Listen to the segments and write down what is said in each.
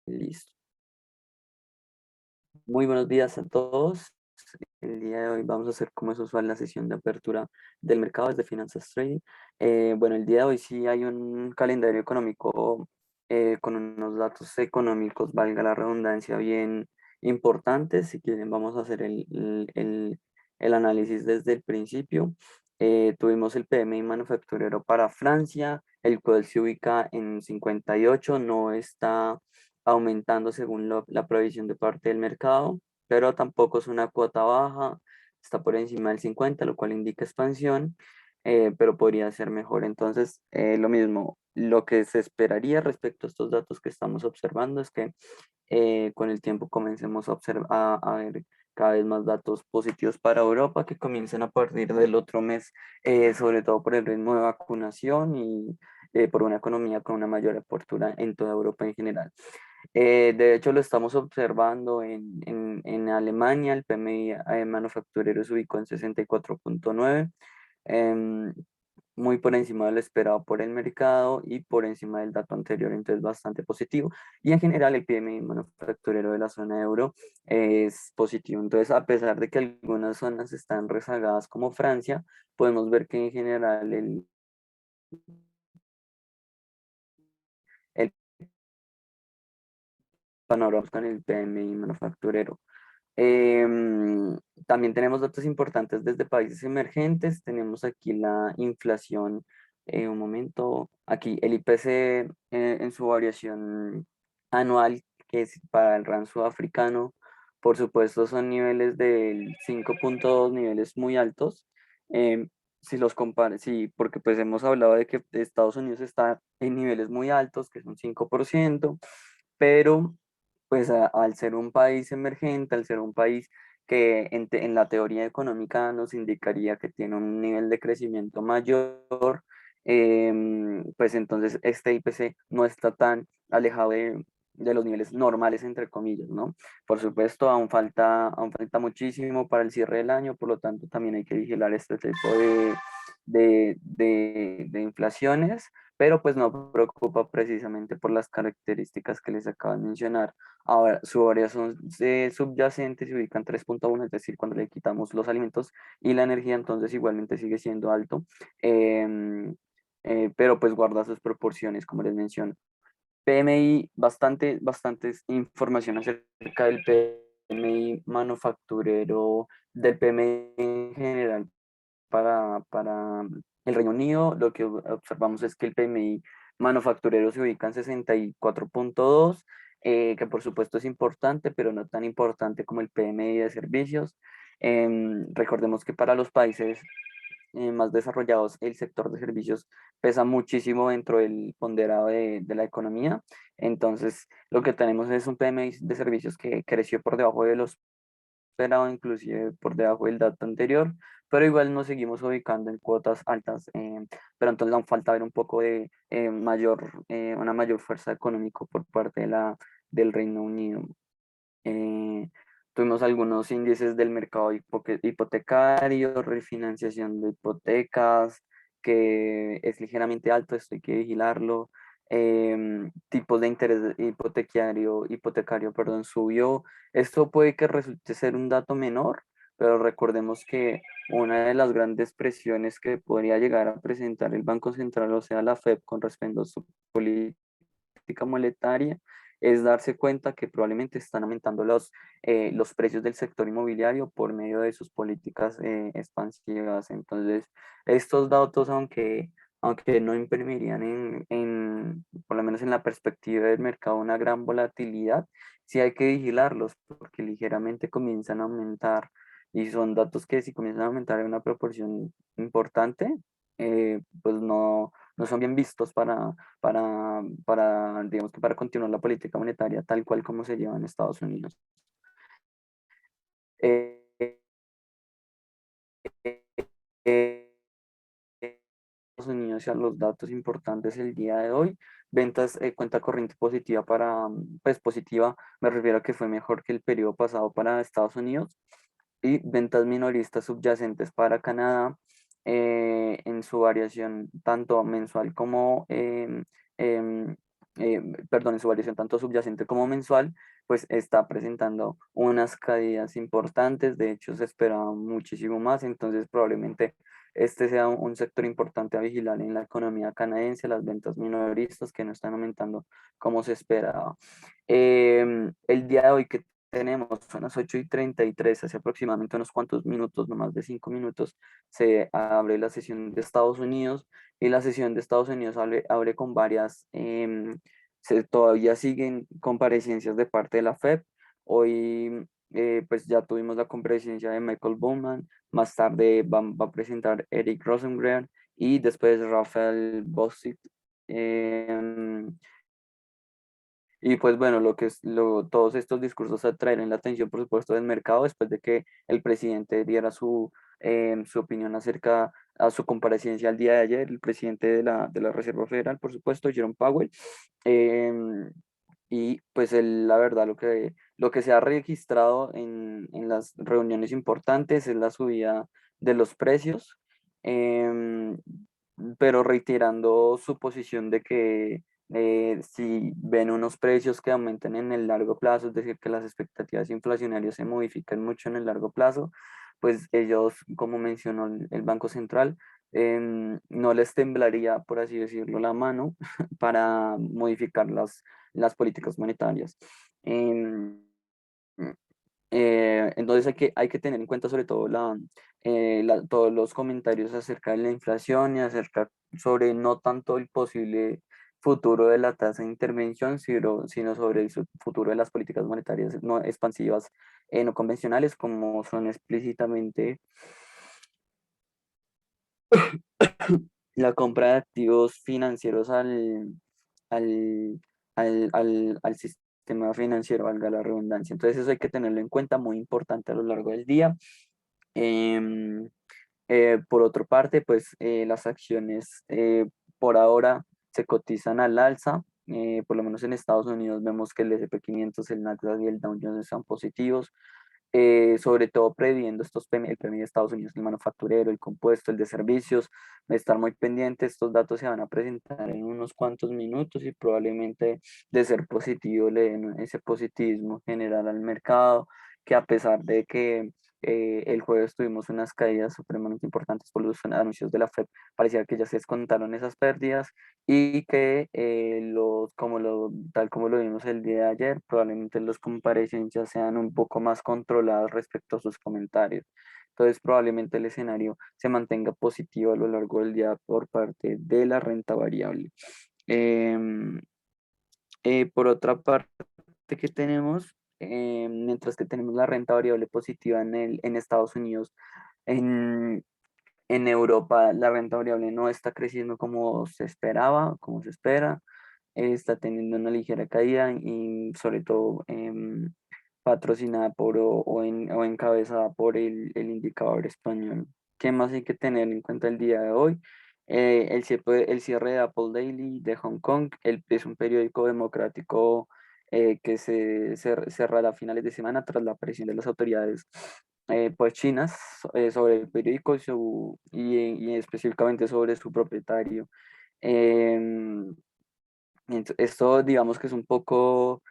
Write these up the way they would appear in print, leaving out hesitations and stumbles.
Listo. Muy buenos días a todos. El día de hoy vamos a hacer como es usual la sesión de apertura del mercado desde Finanzas Trading. Bueno, el día de hoy sí hay un calendario económico con unos datos económicos, valga la redundancia, bien importantes. Si quieren, vamos a hacer el análisis desde el principio. Tuvimos el PMI manufacturero para Francia, el cual se ubica en 58, no está aumentando según la previsión de parte del mercado, pero tampoco es una cuota baja, está por encima del 50, lo cual indica expansión, pero podría ser mejor. Entonces, lo mismo, lo que se esperaría respecto a estos datos que estamos observando es que con el tiempo comencemos a ver cada vez más datos positivos para Europa que comiencen a partir del otro mes, sobre todo por el ritmo de vacunación y por una economía con una mayor apertura en toda Europa en general. De hecho, lo estamos observando en Alemania, el PMI manufacturero se ubicó en 64,9, em, muy por encima de lo esperado por el mercado y por encima del dato anterior, entonces bastante positivo. Y en general, el PMI manufacturero de la zona euro es positivo. Entonces, a pesar de que algunas zonas están rezagadas como Francia, podemos ver que en general el panorama con el PMI manufacturero. También tenemos datos importantes desde países emergentes. Tenemos aquí la inflación, un momento, aquí el IPC en su variación anual, que es para el RAN sudafricano. Por supuesto, son niveles del 5,2, niveles muy altos. Em, si los compares, sí, porque pues hemos hablado de que Estados Unidos está en niveles muy altos, que son 5%, pero pues al ser un país emergente, al ser un país que en la teoría económica nos indicaría que tiene un nivel de crecimiento mayor, pues entonces este IPC no está tan alejado de los niveles normales, entre comillas, ¿no? Por supuesto, aún falta muchísimo para el cierre del año, por lo tanto también hay que vigilar este tipo de inflaciones, pero pues no preocupa precisamente por las características que les acabo de mencionar. Ahora, su variación subyacente se ubica en 3,1, es decir, cuando le quitamos los alimentos y la energía, entonces igualmente sigue siendo alto, em, pero pues guarda sus proporciones, como les menciono. PMI, bastante información acerca del PMI manufacturero, del PMI en general para el Reino Unido. Lo que observamos es que el PMI manufacturero se ubica en 64,2, que por supuesto es importante, pero no tan importante como el PMI de servicios. Recordemos que para los países más desarrollados, el sector de servicios pesa muchísimo dentro del ponderado de la economía. Entonces, lo que tenemos es un PMI de servicios que creció por debajo de los esperado, inclusive por debajo del dato anterior, pero igual nos seguimos ubicando en cuotas altas, pero entonces aún falta ver un poco de una mayor fuerza económica por parte del Reino Unido. Eh, Tuvimos algunos índices del mercado hipotecario, refinanciación de hipotecas, que es ligeramente alto, esto hay que vigilarlo. Tipos de interés hipotecario, perdón, subió. Esto puede que resulte ser un dato menor, pero recordemos que una de las grandes presiones que podría llegar a presentar el Banco Central, o sea, la Fed, con respecto a su política monetaria, es darse cuenta que probablemente están aumentando los precios del sector inmobiliario por medio de sus políticas expansivas. Entonces, estos datos, aunque no imprimirían por lo menos en la perspectiva del mercado, una gran volatilidad, sí hay que vigilarlos porque ligeramente comienzan a aumentar, y son datos que si comienzan a aumentar en una proporción importante, pues no son bien vistos digamos que para continuar la política monetaria tal cual como se lleva en Estados Unidos. Eh, eh, eh, Estados Unidos, a los datos importantes el día de hoy: ventas, cuenta corriente positiva pues positiva, me refiero a que fue mejor que el periodo pasado para Estados Unidos, y ventas minoristas subyacentes para Canadá, en su variación tanto mensual como perdón, en su variación tanto subyacente como mensual, pues está presentando unas caídas importantes. De hecho se esperaba muchísimo más, entonces probablemente este sea un sector importante a vigilar en la economía canadiense, las ventas minoristas que no están aumentando como se esperaba. El día de hoy que tenemos, son las 8:33, hace aproximadamente unos cuantos minutos, no más de 5 minutos, se abre la sesión de Estados Unidos, y la sesión de Estados Unidos abre con varias, todavía siguen comparecencias de parte de la FED. Hoy pues ya tuvimos la comparecencia de Michael Bowman, más tarde va a presentar Eric Rosengren y después Rafael Bostic. Y pues bueno, todos estos discursos atraen la atención, por supuesto, del mercado después de que el presidente diera su opinión acerca a su comparecencia el día de ayer, el presidente de la Reserva Federal, por supuesto, Jerome Powell. em, y pues la verdad, lo que se ha registrado en las reuniones importantes es la subida de los precios, em, pero reiterando su posición de que si ven unos precios que aumenten en el largo plazo, es decir, que las expectativas inflacionarias se modifican mucho en el largo plazo, pues ellos, como mencionó el Banco Central, no les temblaría, por así decirlo, la mano para modificar las políticas monetarias. Em, entonces hay que tener en cuenta sobre todo todos los comentarios acerca de la inflación y acerca sobre no tanto el posible futuro de la tasa de intervención, sino sobre el futuro de las políticas monetarias no expansivas, no convencionales, como son explícitamente la compra de activos financieros al, al sistema financiero, valga la redundancia. Entonces eso hay que tenerlo en cuenta, muy importante a lo largo del día. Em, por otra parte, pues las acciones por ahora se cotizan al alza. Por lo menos en Estados Unidos vemos que el S&P 500, el Nasdaq y el Dow Jones están positivos, sobre todo previendo el PMI de Estados Unidos, el manufacturero, el compuesto, el de servicios, estar muy pendiente. Estos datos se van a presentar en unos cuantos minutos y probablemente, de ser positivo, le den ese positivismo general al mercado, que a pesar de que el jueves tuvimos unas caídas supremamente importantes por los anuncios de la FED, parecía que ya se descontaron esas pérdidas y que tal como lo vimos el día de ayer, probablemente los comparecencias sean un poco más controladas respecto a sus comentarios. Entonces probablemente el escenario se mantenga positivo a lo largo del día por parte de la renta variable. Em, por otra parte que tenemos, mientras que tenemos la renta variable positiva en Estados Unidos, en Europa la renta variable no está creciendo como se esperaba, como se espera, está teniendo una ligera caída y sobre todo patrocinada o encabezada por el indicador español. ¿Qué más hay que tener en cuenta el día de hoy? El cierre de Apple Daily de Hong Kong, es un periódico democrático que se cerrará a finales de semana tras la presión de las autoridades pues chinas sobre el periódico y específicamente sobre su propietario. Em, Esto digamos que es un poco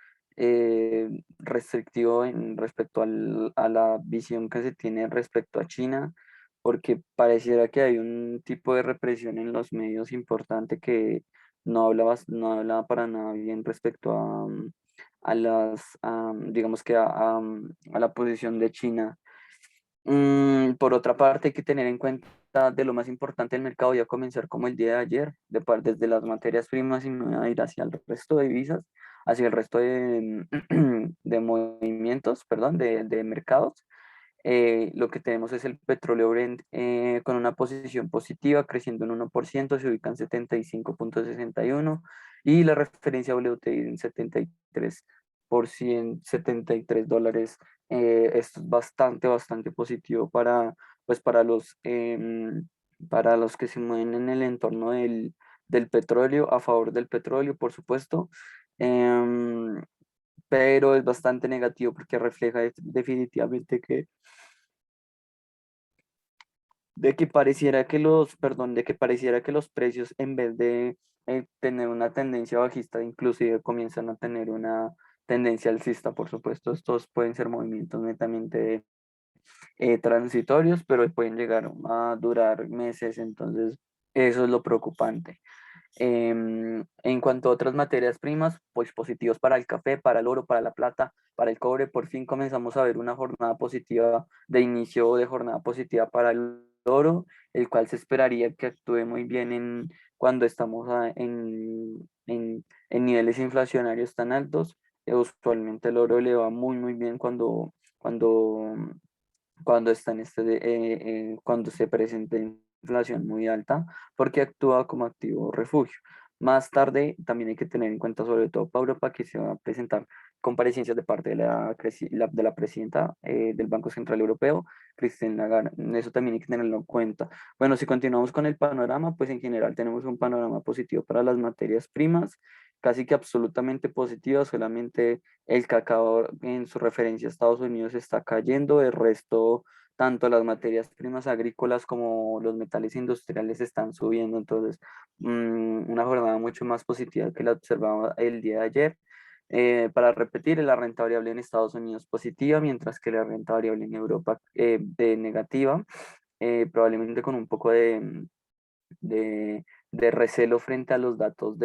restrictivo en respecto a la visión que se tiene respecto a China, porque pareciera que hay un tipo de represión en los medios importante que no hablaba para nada bien respecto digamos que a la posición de China. Por otra parte, hay que tener en cuenta de lo más importante del mercado, ya comenzar como el día de ayer, desde las materias primas y me voy a ir hacia el resto de divisas, hacia el resto de movimientos, perdón, de mercados. Lo que tenemos es el petróleo Brent con una posición positiva, creciendo en 1%, se ubica en 75,61 y la referencia WTI en 73 dólares. Esto es bastante, bastante positivo pues para los que se mueven en el entorno del petróleo, a favor del petróleo, por supuesto. Em, pero es bastante negativo porque refleja definitivamente de que pareciera que los precios, en vez de tener una tendencia bajista, inclusive comienzan a tener una tendencia alcista, por supuesto. Estos pueden ser movimientos netamente transitorios, pero pueden llegar a durar meses, entonces eso es lo preocupante. En cuanto a otras materias primas, pues positivos para el café, para el oro, para la plata, para el cobre. Por fin comenzamos a ver una jornada positiva de inicio de jornada positiva para el oro, el cual se esperaría que actúe muy bien cuando estamos en niveles inflacionarios tan altos. Usualmente el oro le va muy, muy bien cuando, cuando está cuando se presenta inflación muy alta, porque actúa como activo refugio. Más tarde también hay que tener en cuenta, sobre todo para Europa, que se va a presentar comparecencias de parte de la presidenta del Banco Central Europeo, Christine Lagarde. Eso también hay que tenerlo en cuenta. Bueno, si continuamos con el panorama, pues en general tenemos un panorama positivo para las materias primas, casi que absolutamente positivo, solamente el cacao en su referencia a Estados Unidos está cayendo, el resto, tanto las materias primas agrícolas como los metales industriales están subiendo, entonces una jornada mucho más positiva que la observaba el día de ayer. Para repetir, la renta variable en Estados Unidos positiva, mientras que la renta variable en Europa de negativa, probablemente con un poco de recelo frente a los datos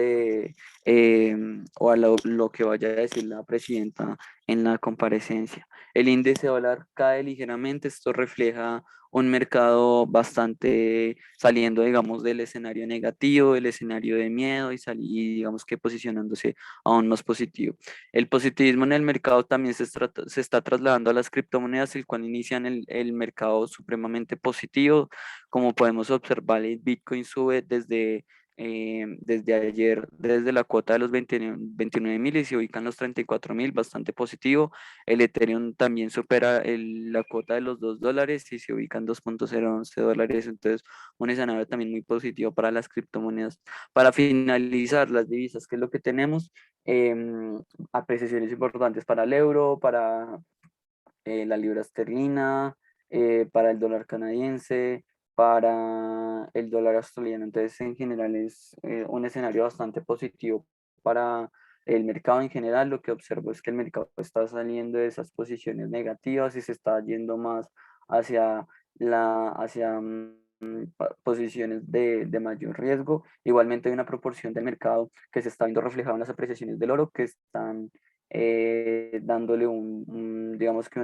o a lo que vaya a decir la presidenta en la comparecencia. El índice dólar cae ligeramente, esto refleja un mercado bastante saliendo, digamos, del escenario negativo, del escenario de miedo y digamos que posicionándose aún más positivo. El positivismo en el mercado también se está trasladando a las criptomonedas, el cual inician el mercado supremamente positivo. Como podemos observar, el Bitcoin sube desde ayer, desde la cuota de los 29.000 y se ubican los 34.000, bastante positivo. El Ethereum también supera la cuota de los $2 y se ubica en 2.011 dólares. Entonces, un escenario también muy positivo para las criptomonedas. Para finalizar, las divisas, ¿qué es lo que tenemos? Apreciaciones importantes para el euro, para la libra esterlina, para el dólar canadiense, para el dólar australiano. Entonces, en general es un escenario bastante positivo para el mercado en general. Lo que observo es que el mercado está saliendo de esas posiciones negativas y se está yendo más hacia posiciones de mayor riesgo. Igualmente hay una proporción del mercado que se está viendo reflejado en las apreciaciones del oro que están dándole digamos que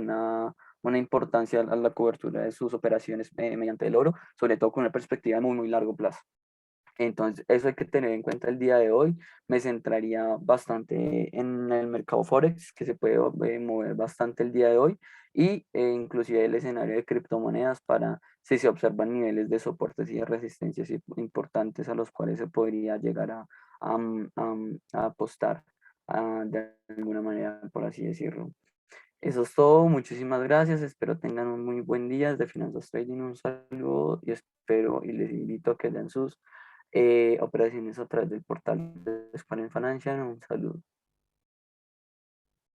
una importancia a la cobertura de sus operaciones mediante el oro, sobre todo con una perspectiva de muy, muy largo plazo. Entonces, eso hay que tener en cuenta el día de hoy. Me centraría bastante en el mercado Forex, que se puede mover bastante el día de hoy, y inclusive el escenario de criptomonedas para si se observan niveles de soportes y de resistencias importantes a los cuales se podría llegar a apostar de alguna manera, por así decirlo. Eso es todo, muchísimas gracias, espero tengan un muy buen día. De Finanzas Trading un saludo y espero y les invito a que lean sus operaciones a través del portal de Square Financial. Un saludo.